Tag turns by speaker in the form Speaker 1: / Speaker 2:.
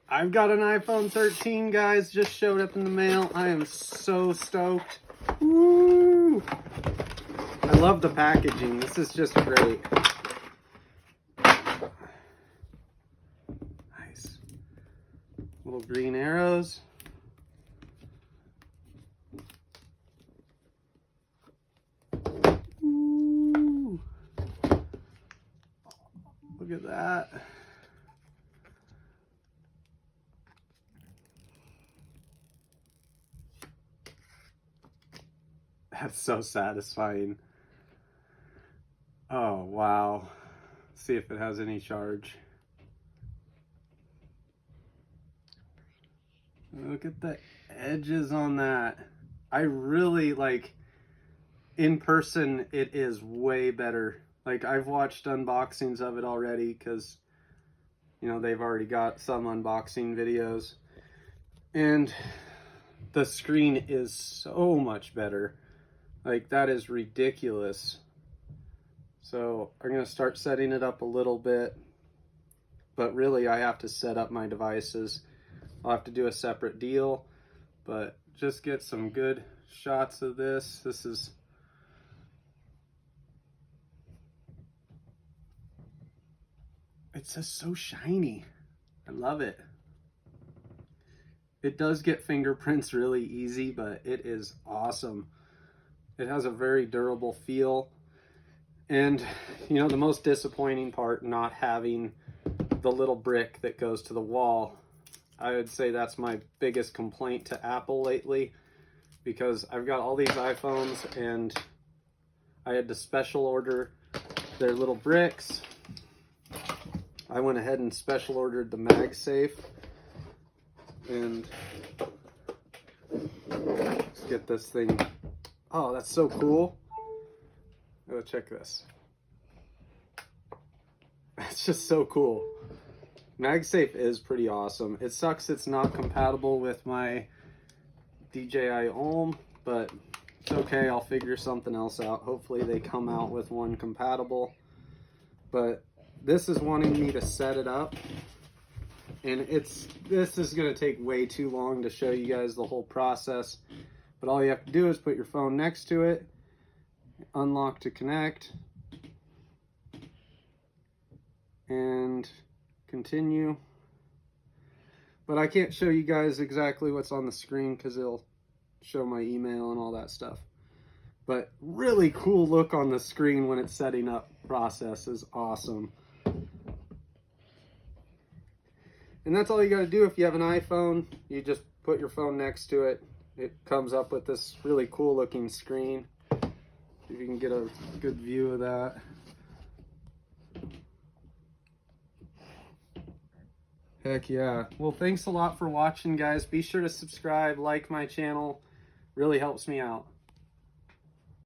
Speaker 1: I've got an iPhone 13, guys. Just showed up in the mail. I am so stoked. Woo! I love the packaging. This is just great. Nice. Little green arrows. Ooh. Look at that. That's so satisfying. Oh, wow. See if it has any charge. Look at the edges on that. I really like, in person, it is way better. Like, I've watched unboxings of it already because, you know, they've already got some unboxing videos. And the screen is so much better. Like, that is ridiculous. So I'm going to start setting it up a little bit. But really, I have to set up my devices. I'll have to do a separate deal. But just get some good shots of this. This is... It's just so shiny. I love it. It does get fingerprints really easy, but it is awesome. It has a very durable feel. And, you know, the most disappointing part, not having the little brick that goes to the wall. I would say that's my biggest complaint to Apple lately, because I've got all these iPhones and I had to special order their little bricks. I went ahead and special ordered the MagSafe, and let's get this thing. Oh, that's so cool. Oh, check this. That's just so cool. MagSafe is pretty awesome. It sucks it's not compatible with my DJI Ohm, but it's okay. I'll figure something else out. Hopefully they come out with one compatible. But this is wanting me to set it up, and this is going to take way too long to show you guys the whole process. But all you have to do is put your phone next to it, unlock to connect, and continue. But I can't show you guys exactly what's on the screen because it'll show my email and all that stuff. But really cool look on the screen when it's setting up. Process is awesome. And that's all you got to do if you have an iPhone. You just put your phone next to it. It comes up with this really cool looking screen. See if you can get a good view of that. Heck yeah. Well, thanks a lot for watching, guys. Be sure to subscribe, like my channel. Really helps me out.